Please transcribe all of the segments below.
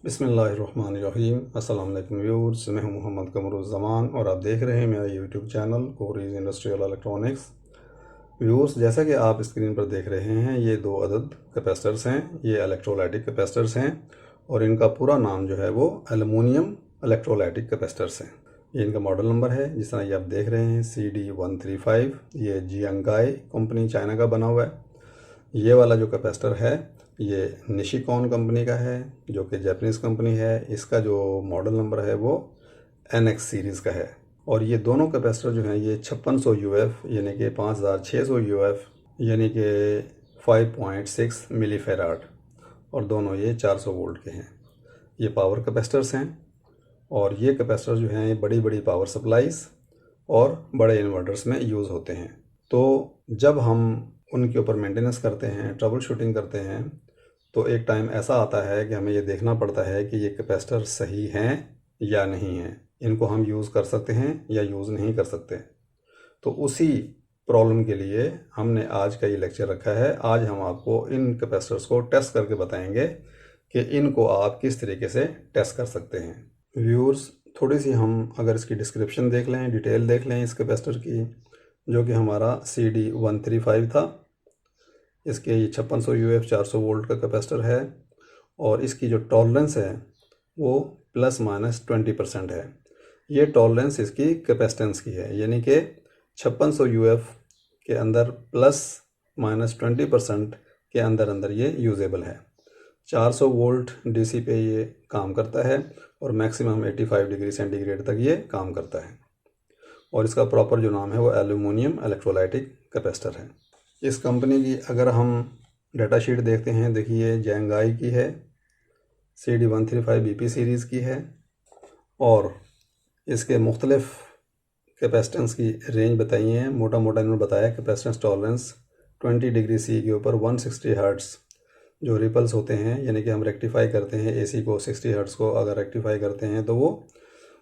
बिस्मिल्लाहिर्रहमानिर्रहीम। अस्सलाम वालेकुम व्यूअर्स, मैं हूं मोहम्मद कमरुज़्ज़मान और आप देख रहे हैं मेरा YouTube channel Cori's industrial electronics. Viewers, जैसा कि आप स्क्रीन पर देख रहे हैं, ये दो अदद कैपेसिटर्स हैं। ये इलेक्ट्रोलाइटिक कैपेसिटर्स हैं और इनका पूरा नाम जो है वो एल्युमिनियम इलेक्ट्रोलाइटिक कैपेसिटर्स हैं। ये इनका मॉडल नंबर है, जिस तरह ये आप देख रहे हैं CD135। ये जियांगाई कंपनी चाइना का बना हुआ है। ये वाला जो कैपेसिटर है ये निशिकॉन कंपनी का है, जो कि जापानीज़ कंपनी है। इसका जो मॉडल नंबर है वो NX सीरीज़ का है। और ये दोनों कैपेसिटर जो हैं ये 5600 UF यानी कि 5600 UF यानी कि 5.6 मिली फेराड, और दोनों ये 400 वोल्ट के हैं। ये पावर कैपेसिटर्स हैं और ये कैपेसिटर जो हैं बड़ी बड़ी पावर सप्लाईज और बड़े इन्वर्टर्स में यूज़ होते हैं। तो जब हम उनके ऊपर मेंटेनेंस करते हैं, ट्रबल शूटिंग करते हैं, तो एक टाइम ऐसा आता है कि हमें ये देखना पड़ता है कि ये कैपेसिटर सही हैं या नहीं हैं, इनको हम यूज़ कर सकते हैं या यूज़ नहीं कर सकते। तो उसी प्रॉब्लम के लिए हमने आज का ये लेक्चर रखा है। आज हम आपको इन कैपेसिटर्स को टेस्ट करके बताएंगे कि इनको आप किस तरीके से टेस्ट कर सकते हैं। व्यूअर्स, थोड़ी सी हम अगर इसकी डिस्क्रिप्शन देख लें, डिटेल देख लें इस कैपेसिटर की, जो कि हमारा CD135 था। इसके ये 5600 UF 400 वोल्ट का कैपेसिटर है और इसकी जो टॉलरेंस है वो ±20% है। ये टॉलरेंस इसकी कैपेसिटेंस की है, यानी कि 5600 UF के अंदर ±20% के अंदर अंदर ये यूजेबल है। 400 वोल्ट DC पे ये काम करता है और मैक्सिमम 85 डिग्री सेंटीग्रेड तक ये काम करता है। और इसका प्रॉपर जो नाम है वो एल्युमिनियम इलेक्ट्रोलाइटिक कैपेसिटर है। इस कंपनी की अगर हम डाटा शीट देखते हैं, देखिए जियांगाई की है, CD135 BP सीरीज़ की है और इसके मुख्तलिफ कैपेसिटेंस की रेंज बताई है। मोटा मोटा इन्होंने बताया कैपेसिटेंस टॉलरेंस 20 डिग्री C के ऊपर 160 हर्ट्ज़ जो रिपल्स होते हैं, यानी कि हम रेक्टिफाई करते हैं AC को 60 हर्ट्ज़ को अगर रेक्टिफाई करते हैं तो वो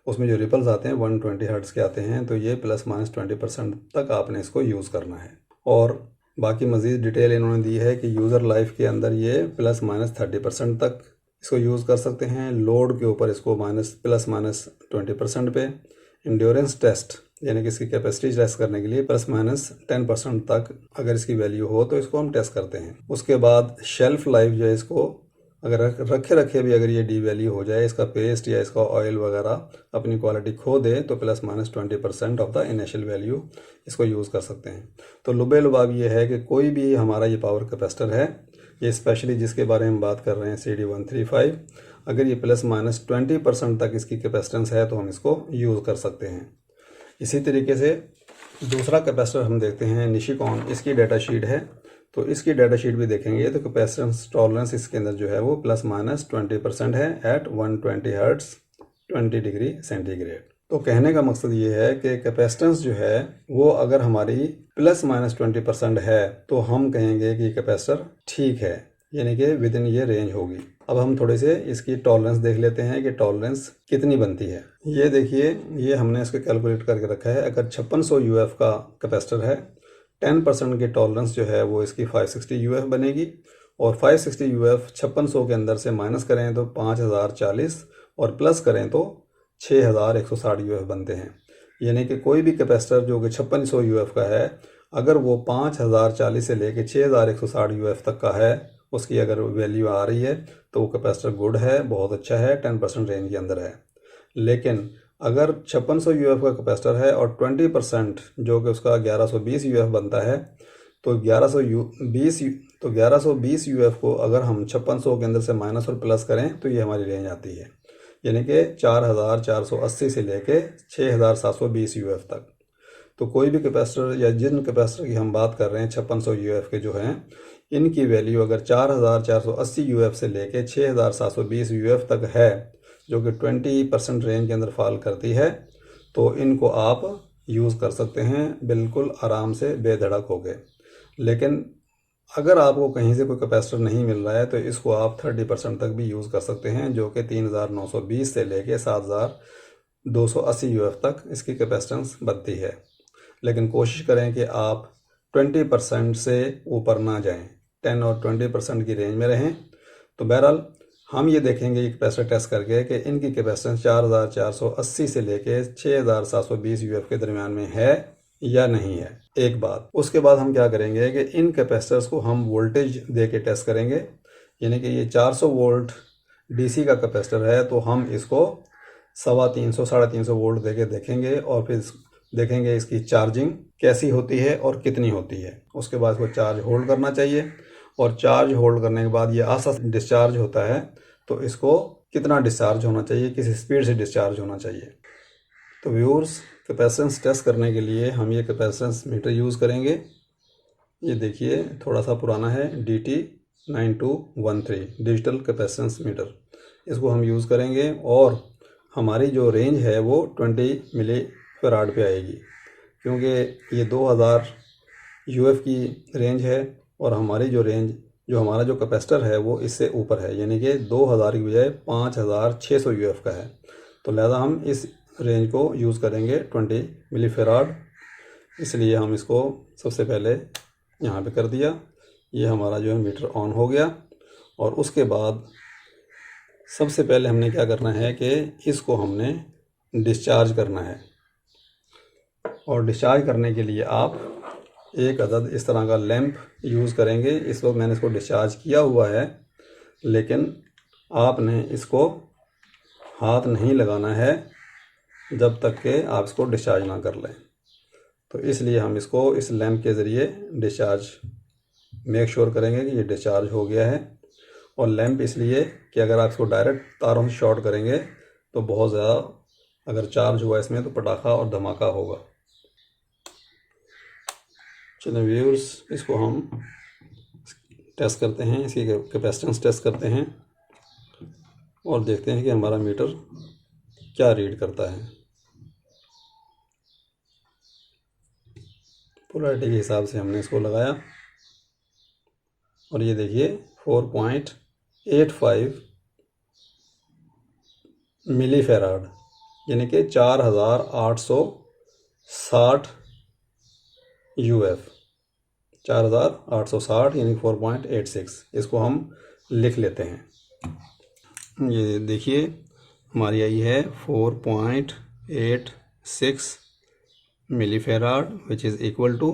उसमें जो रिपल्स आते हैं 120 हर्ट्ज़ के आते हैं। तो ये ±20% तक आपने इसको यूज़ करना है। और बाकी मज़ीद डिटेल इन्होंने दी है कि यूज़र लाइफ के अंदर ये ±30% तक इसको यूज़ कर सकते हैं। लोड के ऊपर इसको ±20% पे। इंड्योरेंस टेस्ट यानी कि इसकी कैपेसिटी टेस्ट करने के लिए ±10% तक अगर इसकी वैल्यू हो तो इसको हम टेस्ट करते हैं। उसके बाद शेल्फ लाइफ जो है, इसको अगर रखे रखे भी अगर ये डी वैल्यू हो जाए, इसका पेस्ट या इसका ऑयल वगैरह अपनी क्वालिटी खो दे, तो ±20% ऑफ द इनिशियल वैल्यू इसको यूज़ कर सकते हैं। तो लुबे लुबाब ये है कि कोई भी हमारा ये पावर कैपेसिटर है, ये स्पेशली जिसके बारे में बात कर रहे हैं CD135, अगर ये ±20% तक इसकी कैपेसिटेंस है तो हम इसको यूज़ कर सकते हैं। इसी तरीके से दूसरा कैपेसिटर हम देखते हैं निशिकॉन, इसकी डाटा शीट है। तो इसकी डाटा शीट भी देखेंगे तो कैपेसिटेंस टॉलरेंस इसके अंदर जो है वो ±20% है एट 120 हर्ट्ज़ 20 डिग्री सेंटीग्रेड। तो कहने का मकसद ये है कि कैपेसिटेंस जो है वो अगर हमारी ±20% है तो हम कहेंगे कि कैपेसिटर ठीक है, यानी कि विद इन ये रेंज होगी। अब हम थोड़े से इसकी टॉलरेंस देख लेते हैं कि टॉलरेंस कितनी बनती है। ये देखिए, ये हमने इसको कैलकुलेट करके रखा है। अगर 5600 UF का कैपेसिटर है, 10% की टॉलरेंस जो है वो इसकी 560 UF बनेगी। और 560 UF 5600 के अंदर से माइनस करें तो 5040 और प्लस करें तो 6160 UF बनते हैं। यानी कि कोई भी कैपेसिटर जो कि 5600 UF का है, अगर वो 5040 से लेके 6160 UF तक का है, उसकी अगर वैल्यू आ रही है तो वो कैपेसिटर गुड है, बहुत अच्छा है, 10% रेंज के अंदर है। लेकिन अगर 5600 UF का कैपेसिटर है और 20% जो कि उसका 1120 UF बनता है, तो 1120 UF को अगर हम 5600 के अंदर से माइनस और प्लस करें तो ये हमारी रेंज आती है, यानी कि 4480 से लेके 6720 UF तक। तो कोई भी कैपेसिटर या जिन कैपेसिटर की हम बात कर रहे हैं 5600 UF के जो हैं, इनकी वैल्यू अगर 4480 UF से लेके 6720 UF तक है, जो कि 20% रेंज के अंदर फॉल करती है, तो इनको आप यूज़ कर सकते हैं बिल्कुल आराम से बेधड़क हो गए। लेकिन अगर आपको कहीं से कोई कैपेसिटर नहीं मिल रहा है तो इसको आप 30% तक भी यूज़ कर सकते हैं, जो कि 3920 से लेके 7280 UF तक इसकी कैपेसिटेंस बनती है। लेकिन कोशिश करें कि आप 20% से ऊपर ना जाएं, 10 और 20% की रेंज में रहें। तो बहरहाल हम ये देखेंगे ये कैपेसिटर टेस्ट करके कि इनकी कैपेसिटेंस 4480 से लेके 6720 यूएफ के दरमियान में है या नहीं है, एक बात। उसके बाद हम क्या करेंगे कि इन कैपेसिटर्स को हम वोल्टेज दे के टेस्ट करेंगे, यानी कि ये 400 वोल्ट डीसी का कैपेसिटर है तो हम इसको 350 350 वोल्ट दे के देखेंगे और फिर देखेंगे इसकी चार्जिंग कैसी होती है और कितनी होती है। उसके बाद इसको चार्ज होल्ड करना चाहिए और चार्ज होल्ड करने के बाद ये आस्ता डिस्चार्ज होता है तो इसको कितना डिस्चार्ज होना चाहिए, किस स्पीड से डिस्चार्ज होना चाहिए। तो व्यूअर्स, कैपेसिटेंस टेस्ट करने के लिए हम ये कैपेसिटेंस मीटर यूज़ करेंगे। ये देखिए थोड़ा सा पुराना है, DT9213 डिजिटल कैपेसिटेंस मीटर। इसको हम यूज़ करेंगे और हमारी जो रेंज है वो 20 मिली फैराड पे आएगी, क्योंकि ये 2000 यूएफ की रेंज है और हमारी जो रेंज जो हमारा जो कैपेसिटर है वो इससे ऊपर है, यानी कि 2000 की बजाय 5600 यूएफ का है। तो लिहाजा हम इस रेंज को यूज़ करेंगे 20 मिली फैराड। इसलिए हम इसको सबसे पहले यहाँ पे कर दिया। ये हमारा जो है मीटर ऑन हो गया और उसके बाद सबसे पहले हमने क्या करना है कि इसको हमने डिस्चार्ज करना है। और डिस्चार्ज करने के लिए आप एक अदद इस तरह का लैंप यूज़ करेंगे। इस वक्त मैंने इसको डिस्चार्ज किया हुआ है, लेकिन आपने इसको हाथ नहीं लगाना है जब तक कि आप इसको डिस्चार्ज ना कर लें। तो इसलिए हम इसको इस लैंप के ज़रिए डिस्चार्ज मेक श्योर करेंगे कि ये डिस्चार्ज हो गया है। और लैंप इसलिए कि अगर आप इसको डायरेक्ट तारों से शॉर्ट करेंगे तो बहुत ज़्यादा अगर चार्ज हुआ इसमें तो पटाखा और धमाका होगा। चलिए व्यूअर्स, इसको हम टेस्ट करते हैं, इसकी कैपेसिटेंस टेस्ट करते हैं और देखते हैं कि हमारा मीटर क्या रीड करता है। पोलैरिटी के हिसाब से हमने इसको लगाया और ये देखिए 4.85 मिली फैराड, यानी कि 4860 यूएफ, 4860 यानी 4.86। इसको हम लिख लेते हैं। ये देखिए हमारी आई है 4.86 millifarad which is equal to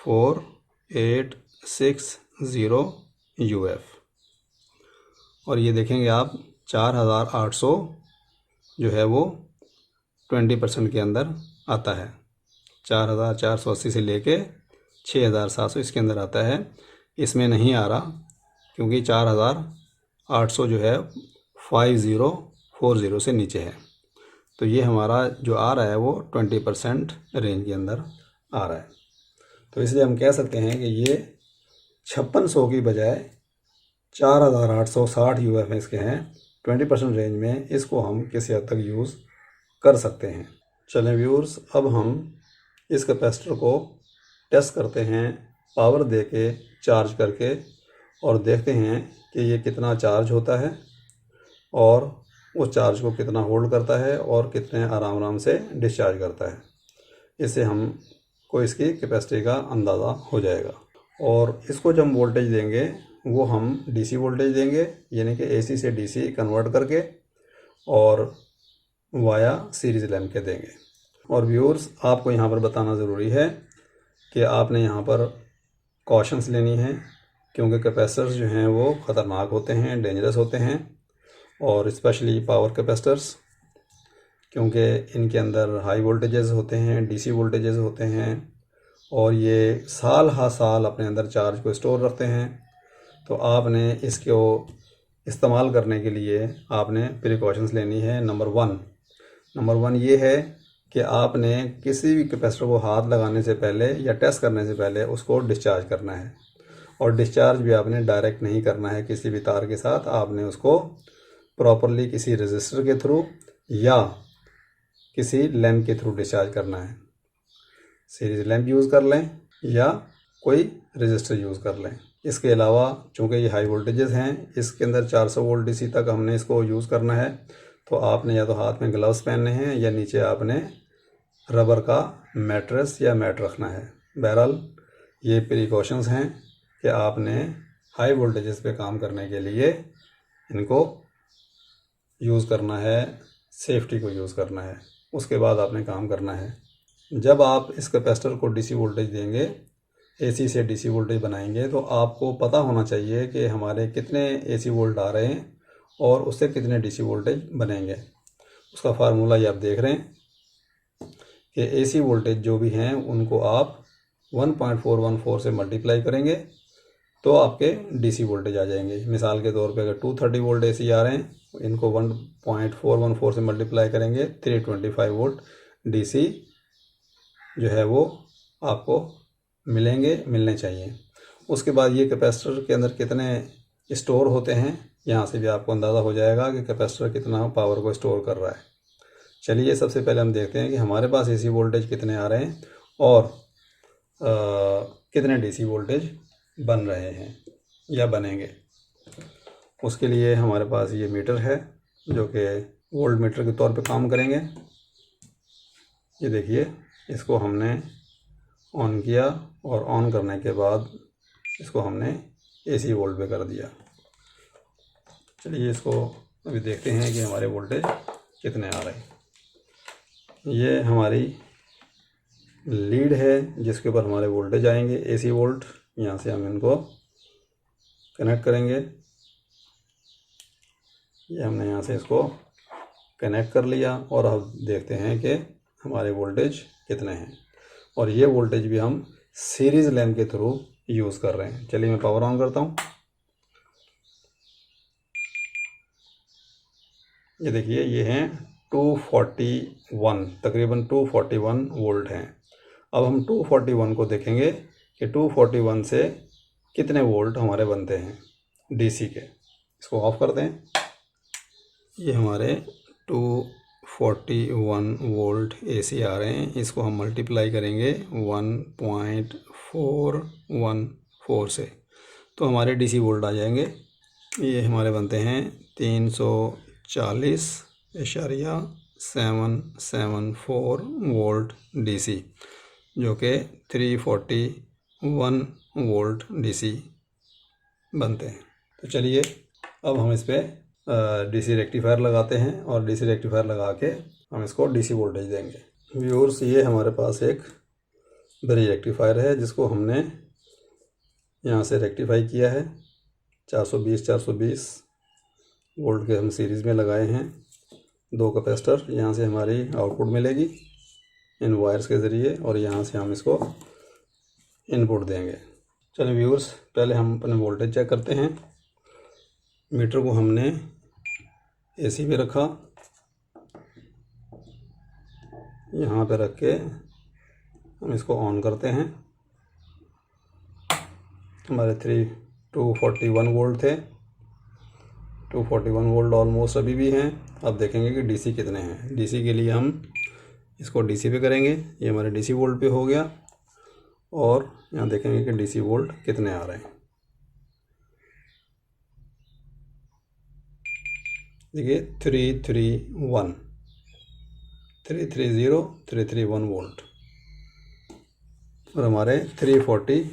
4860 uF. और ये देखेंगे आप 4800 जो है वो 20% के अंदर आता है। 4480 से लेके 6700 इसके अंदर आता है। इसमें नहीं आ रहा क्योंकि 4800 जो है 5040 से नीचे है। तो ये हमारा जो आ रहा है वो 20% रेंज के अंदर आ रहा है। तो इसलिए हम कह सकते हैं कि ये 5600 की बजाय 4860 यूएफ इसके हैं। 20% रेंज में इसको हम किसी हद तक यूज़ कर सकते हैं। चलें व्यूअर्स, अब हम इस कैपेसिटर को टेस्ट करते हैं पावर दे के चार्ज करके और देखते हैं कि ये कितना चार्ज होता है और उस चार्ज को कितना होल्ड करता है और कितने आराम से डिस्चार्ज करता है। इससे हमको इसकी कैपेसिटी का अंदाज़ा हो जाएगा। और इसको जब हम वोल्टेज देंगे वो हम डीसी वोल्टेज देंगे, यानी कि एसी से डीसी कन्वर्ट करके और वाया सीरीज़ लैंप के देंगे। और व्यूअर्स, आपको यहाँ पर बताना ज़रूरी है कि आपने यहाँ पर कॉशंस लेनी है, क्योंकि कैपेसिटर्स जो हैं वो ख़तरनाक होते हैं, डेंजरस होते हैं। और स्पेशली पावर कैपेसिटर्स, क्योंकि इनके अंदर हाई वोल्टेजेस होते हैं, डीसी वोल्टेजेस होते हैं और ये साल हर साल अपने अंदर चार्ज को स्टोर रखते हैं। तो आपने इसको इस्तेमाल करने के लिए आपने प्रिकॉशंस लेनी है। नंबर वन ये है कि आपने किसी भी कैपेसिटर को हाथ लगाने से पहले या टेस्ट करने से पहले उसको डिस्चार्ज करना है। और डिस्चार्ज भी आपने डायरेक्ट नहीं करना है किसी भी तार के साथ, आपने उसको प्रॉपरली किसी रजिस्टर के थ्रू या किसी लैंप के थ्रू डिस्चार्ज करना है। सीरीज लैंप यूज़ कर लें या कोई रजिस्टर यूज़ कर लें। इसके अलावा चूँकि ये हाई वोल्टेजेस हैं, इसके अंदर 400 वोल्ट डीसी तक हमने इसको यूज़ करना है, तो आपने या तो हाथ में ग्लव्स पहनने हैं या नीचे आपने रबर का मैट्रेस या मैट रखना है। बहरहाल ये प्रिकॉशंस हैं कि आपने हाई वोल्टेजेस पे काम करने के लिए इनको यूज़ करना है, सेफ्टी को यूज़ करना है, उसके बाद आपने काम करना है। जब आप इस कैपेसिटर को डीसी वोल्टेज देंगे, एसी से डीसी वोल्टेज बनाएंगे, तो आपको पता होना चाहिए कि हमारे कितने एसी वोल्ट आ रहे हैं और उससे कितने डीसी वोल्टेज बनेंगे। उसका फार्मूला ये आप देख रहे हैं कि एसी वोल्टेज जो भी हैं उनको आप 1.414 से मल्टीप्लाई करेंगे तो आपके डीसी वोल्टेज आ जाएंगे। मिसाल के तौर पे अगर 230 वोल्ट एसी आ रहे हैं, इनको 1.414 से मल्टीप्लाई करेंगे, 325 वोल्ट डीसी जो है वो आपको मिलने चाहिए। उसके बाद ये कैपेसिटर के अंदर कितने स्टोर होते हैं, यहाँ से भी आपको अंदाज़ा हो जाएगा कि कैपेसिटर कितना पावर को स्टोर कर रहा है। चलिए सबसे पहले हम देखते हैं कि हमारे पास एसी वोल्टेज कितने आ रहे हैं और कितने डीसी वोल्टेज बन रहे हैं या बनेंगे। उसके लिए हमारे पास ये मीटर है जो कि वोल्ट मीटर के तौर पे काम करेंगे। ये देखिए, इसको हमने ऑन किया और ऑन करने के बाद इसको हमने एसी वोल्ट पे कर दिया। चलिए इसको अभी देखते हैं कि हमारे वोल्टेज कितने आ रहे हैं। ये हमारी लीड है जिसके ऊपर हमारे वोल्टेज आएंगे एसी वोल्ट। यहाँ से हम इनको कनेक्ट करेंगे। ये हमने यहाँ से इसको कनेक्ट कर लिया और अब देखते हैं कि हमारे वोल्टेज कितने हैं। और ये वोल्टेज भी हम सीरीज़ लैंप के थ्रू यूज़ कर रहे हैं। चलिए मैं पावर ऑन करता हूँ। ये देखिए, ये हैं 241, तकरीबन 241 वोल्ट हैं। अब हम 241 को देखेंगे कि 241 से कितने वोल्ट हमारे बनते हैं डीसी के। इसको ऑफ कर दें। ये हमारे 241 वोल्ट एसी आ रहे हैं। इसको हम मल्टीप्लाई करेंगे 1.414 से, तो हमारे डीसी वोल्ट आ जाएंगे। ये हमारे बनते हैं 340.774 वोल्ट डीसी, जो कि 341 वोल्ट डीसी बनते हैं। तो चलिए अब हम इस पर डीसी रेक्टिफायर लगाते हैं और डीसी रेक्टिफायर लगा के हम इसको डीसी वोल्टेज देंगे। व्यूअर्स, ये हमारे पास एक ब्रिज रेक्टिफायर है जिसको हमने यहाँ से रेक्टिफाई किया है। 420 वोल्ट के हम सीरीज़ में लगाए हैं। 2 कैपेसिटर यहाँ से हमारी आउटपुट मिलेगी इन वायर्स के ज़रिए और यहाँ से हम इसको इनपुट देंगे। चलिए व्यूअर्स, पहले हम अपने वोल्टेज चेक करते हैं। मीटर को हमने एसी पे रखा, यहाँ पे रख के हम इसको ऑन करते हैं। हमारे 241 वोल्ट थे, 241 वोल्ट ऑलमोस्ट अभी भी हैं। अब देखेंगे कि डीसी कितने हैं। डीसी के लिए हम इसको डीसी पे करेंगे। ये हमारे डीसी वोल्ट पे हो गया और यहाँ देखेंगे कि डीसी वोल्ट कितने आ रहे हैं। देखिए 331 वोल्ट और हमारे 341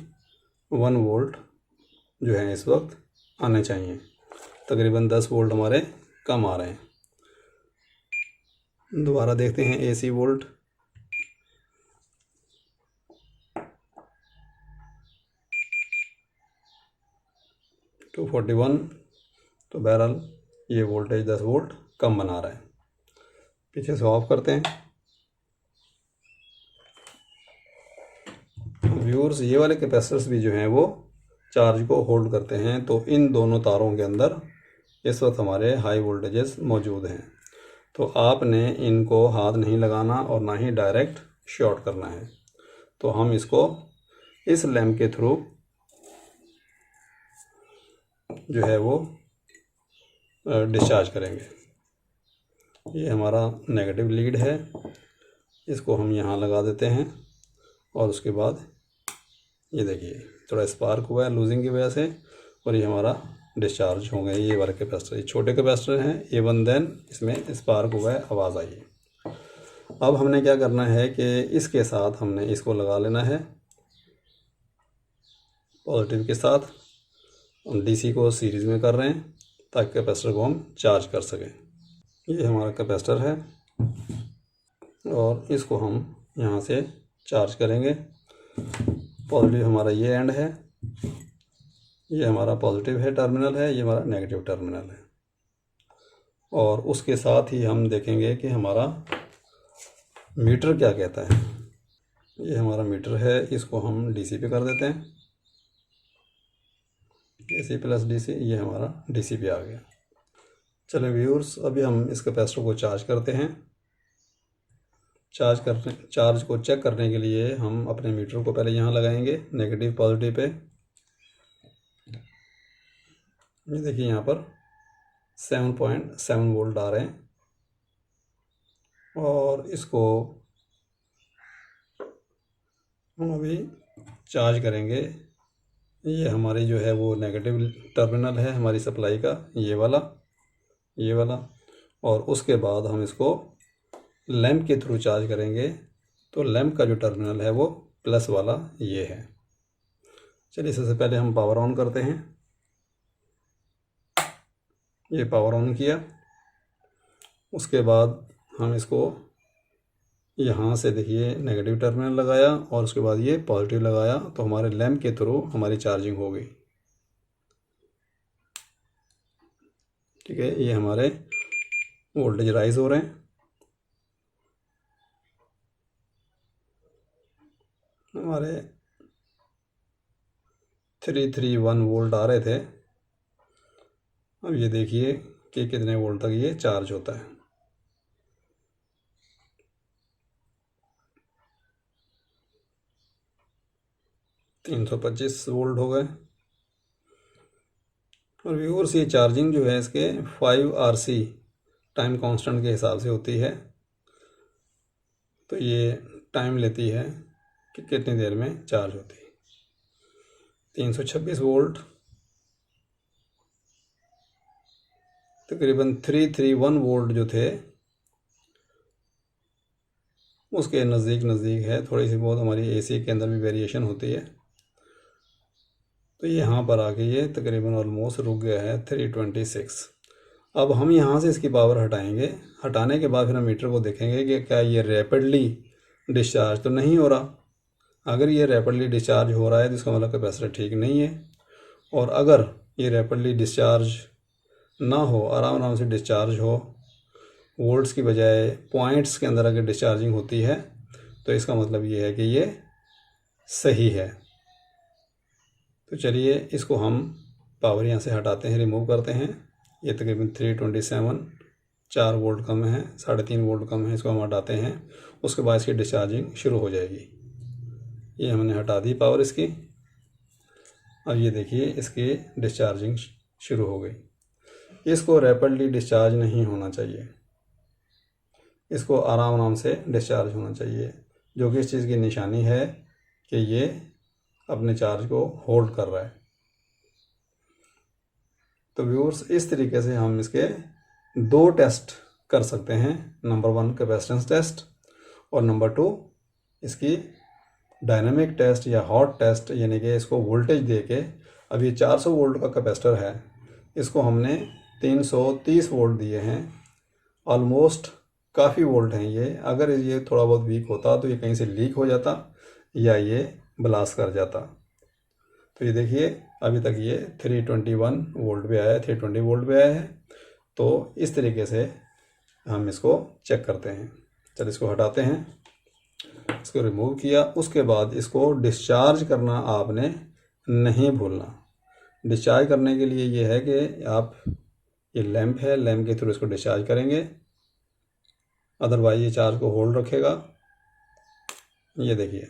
वोल्ट जो है इस वक्त आने चाहिए। तकरीबन 10 वोल्ट हमारे कम आ रहे हैं। दोबारा देखते हैं एसी वोल्ट। टू 241, तो बहरहाल ये वोल्टेज 10 वोल्ट कम बना रहा है। पीछे से ऑफ करते हैं। व्यूअर्स, ये वाले कैपेसिटर्स भी जो हैं वो चार्ज को होल्ड करते हैं। तो इन दोनों तारों के अंदर इस वक्त हमारे हाई वोल्टेजेस मौजूद हैं। तो आपने इनको हाथ नहीं लगाना और ना ही डायरेक्ट शॉर्ट करना है। तो हम इसको इस लैंप के थ्रू जो है वो डिस्चार्ज करेंगे। ये हमारा नेगेटिव लीड है, इसको हम यहाँ लगा देते हैं और उसके बाद ये देखिए थोड़ा स्पार्क हुआ है लूजिंग की वजह से और ये हमारा डिस्चार्ज हो गए। ये वाले कैपेसिटर, ये छोटे कैपेसिटर हैं A1, देन इसमें स्पार्क हुआ है, आवाज़ आई है। अब हमने क्या करना है कि इसके साथ हमने इसको लगा लेना है पॉजिटिव के साथ हम डीसी को सीरीज़ में कर रहे हैं ताकि कैपेसिटर को हम चार्ज कर सकें। ये हमारा कैपेसिटर है और इसको हम यहाँ से चार्ज करेंगे। पॉजिटिव हमारा ये एंड है, ये हमारा पॉजिटिव है टर्मिनल है, ये हमारा नेगेटिव टर्मिनल है। और उसके साथ ही हम देखेंगे कि हमारा मीटर क्या कहता है। ये हमारा मीटर है, इसको हम डीसी पे कर देते हैं। एसी प्लस डीसी, ये हमारा डीसी पे आ गया। चलिए व्यूअर्स, अभी हम इस कैपेसिटर को चार्ज करते हैं। चार्ज को चेक करने के लिए हम अपने मीटर को पहले यहाँ लगाएंगे नेगेटिव पॉजिटिव पे। ये देखिए यहाँ पर 7.7 वोल्ट आ रहे हैं और इसको हम अभी चार्ज करेंगे। ये हमारी जो है वो नेगेटिव टर्मिनल है हमारी सप्लाई का, ये वाला। और उसके बाद हम इसको लैंप के थ्रू चार्ज करेंगे, तो लैंप का जो टर्मिनल है वो प्लस वाला ये है। चलिए सबसे पहले हम पावर ऑन करते हैं। ये पावर ऑन किया, उसके बाद हम इसको यहाँ से देखिए नेगेटिव टर्मिनल लगाया और उसके बाद ये पॉजिटिव लगाया, तो हमारे लैंप के थ्रू हमारी चार्जिंग हो गई। ठीक है, ये हमारे वोल्टेज राइज हो रहे हैं। हमारे 331 वोल्ट आ रहे थे। अब ये देखिए कि कितने वोल्ट तक ये चार्ज होता है। तीन 325 वोल्ट हो गए। और व्यूअर्स, ये चार्जिंग जो है इसके 5 RC टाइम कांस्टेंट के हिसाब से होती है, तो ये टाइम लेती है कि कितनी देर में चार्ज होती है। 326 वोल्ट तकरीबन 331 वोल्ट जो थे उसके नज़दीक है। थोड़ी सी बहुत हमारी एसी के अंदर भी वेरिएशन होती है, तो यहाँ पर आके ये तकरीबन ऑलमोस्ट रुक गया है 326। अब हम यहाँ से इसकी पावर हटाएंगे। हटाने के बाद फिर हम मीटर को देखेंगे कि क्या ये रैपिडली डिस्चार्ज तो नहीं हो रहा। अगर ये रैपिडली डिस्चार्ज हो रहा है तो इसका मतलब कैपेसिटर ठीक नहीं है। और अगर ये रैपिडली डिस्चार्ज ना हो, आराम से डिस्चार्ज हो, वोल्ट्स की बजाय पॉइंट्स के अंदर अगर डिस्चार्जिंग होती है, तो इसका मतलब ये है कि ये सही है। तो चलिए इसको हम पावर यहाँ से हटाते हैं, रिमूव करते हैं। ये तकरीबन 327, 4 वोल्ट कम है, 3.5 वोल्ट कम है, इसको हम हटाते हैं। उसके बाद इसकी डिस्चार्जिंग शुरू हो जाएगी। ये हमने हटा दी पावर इसकी। अब ये देखिए इसकी डिस्चार्जिंग शुरू हो गई। इसको रैपिडली डिस्चार्ज नहीं होना चाहिए, इसको आराम से डिस्चार्ज होना चाहिए, जो कि इस चीज़ की निशानी है कि ये अपने चार्ज को होल्ड कर रहा है। तो व्यूअर्स, इस तरीके से हम इसके 2 टेस्ट कर सकते हैं। नंबर 1 कैपेसिटेंस टेस्ट और नंबर 2 इसकी डायनामिक टेस्ट या हॉट टेस्ट, यानी कि इसको वोल्टेज दे के। अब ये 400 वोल्ट का कैपेसिटर है, इसको हमने 330 वोल्ट दिए हैं। ऑलमोस्ट काफ़ी वोल्ट हैं ये। अगर ये थोड़ा बहुत वीक होता तो ये कहीं से लीक हो जाता या ये ब्लास्ट कर जाता। तो ये देखिए अभी तक ये 321 वोल्ट पे आया है, 320 वोल्ट पे आया है। तो इस तरीके से हम इसको चेक करते हैं। चलिए इसको हटाते हैं, इसको रिमूव किया। उसके बाद इसको डिस्चार्ज करना आपने नहीं भूलना। डिस्चार्ज करने के लिए ये है कि आप, ये लैंप है, लैंप के थ्रू इसको डिस्चार्ज करेंगे, अदरवाइज ये चार्ज को होल्ड रखेगा। ये देखिए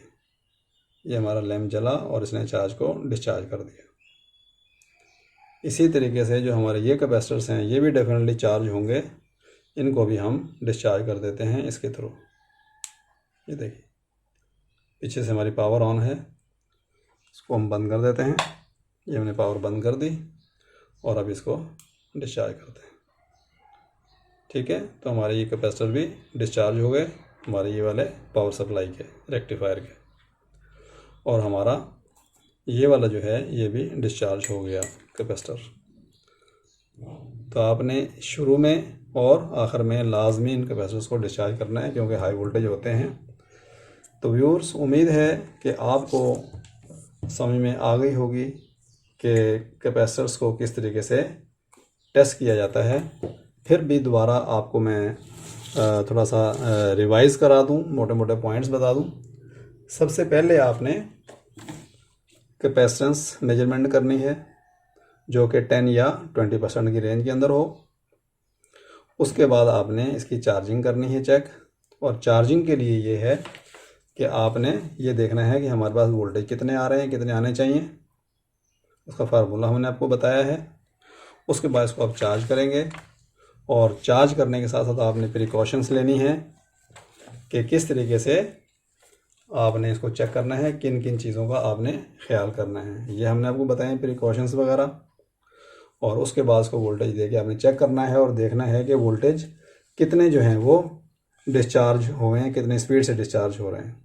ये हमारा लैंप जला और इसने चार्ज को डिस्चार्ज कर दिया। इसी तरीके से जो हमारे ये कैपेसिटर्स हैं ये भी डेफिनेटली चार्ज होंगे, इनको भी हम डिस्चार्ज कर देते हैं इसके थ्रू। ये देखिए पीछे से हमारी पावर ऑन है, इसको हम बंद कर देते हैं। ये हमने पावर बंद कर दी और अब इसको डिस्चार्ज करते हैं। ठीक है, तो हमारे ये कैपेसिटर भी डिस्चार्ज हो गए, हमारे ये वाले पावर सप्लाई के, रेक्टिफायर के। और हमारा ये वाला जो है ये भी डिस्चार्ज हो गया कैपेसिटर। तो आपने शुरू में और आखिर में लाजमी इन कैपेसिटर्स को डिस्चार्ज करना है क्योंकि हाई वोल्टेज होते हैं। तो व्यूअर्स, उम्मीद है कि आपको समझ में आ गई होगी कि कैपेसिटर्स को किस तरीके से टेस्ट किया जाता है। फिर भी दोबारा आपको मैं थोड़ा सा रिवाइज़ करा दूं, मोटे मोटे पॉइंट्स बता दूं। सबसे पहले आपने कैपेसिटेंस मेजरमेंट करनी है जो कि 10 या 20% की रेंज के अंदर हो। उसके बाद आपने इसकी चार्जिंग करनी है चेक, और चार्जिंग के लिए ये है कि आपने ये देखना है कि हमारे पास वोल्टेज कितने आ रहे हैं, कितने आने चाहिए। उसका फार्मूला हमने आपको बताया है। उसके बाद इसको आप चार्ज करेंगे, और चार्ज करने के साथ साथ आपने प्रिकॉशंस लेनी है कि किस तरीके से आपने इसको चेक करना है, किन किन चीज़ों का आपने ख्याल करना है। ये हमने आपको बताए प्रिकॉशंस वगैरह। और उसके बाद उसको वोल्टेज दे के आपने चेक करना है और देखना है कि वोल्टेज कितने जो हैं वो डिस्चार्ज हो रहे हैं, कितने स्पीड से डिस्चार्ज हो रहे हैं।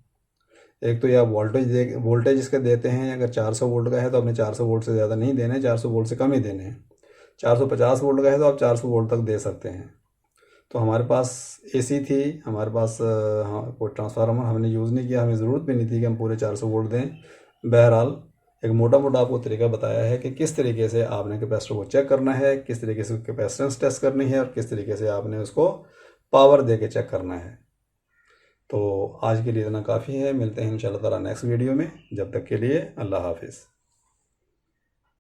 एक तो ये आप वोल्टेज इसके देते हैं, अगर 400 वोल्ट का है तो आपने 400 वोल्ट से ज़्यादा नहीं देने, 400 वोल्ट से कम ही देने हैं। 450 वोल्ट का है तो आप 400 वोल्ट तक दे सकते हैं। तो हमारे पास एसी थी, हमारे पास हाँ कोई ट्रांसफार्मर हमने यूज़ नहीं किया, हमें ज़रूरत भी नहीं थी कि हम पूरे 400 वोल्ट दें। बहरहाल एक मोटा मोटा आपको तरीका बताया है कि किस तरीके से आपने कैपेसिटर को चेक करना है, किस तरीके से कैपेसिटेंस टेस्ट करनी है, और किस तरीके से आपने उसको पावर दे के चेक करना है। तो आज के लिए इतना काफ़ी है। मिलते हैं इंशाल्लाह ताला नेक्स्ट वीडियो में। जब तक के लिए अल्लाह हाफिज़।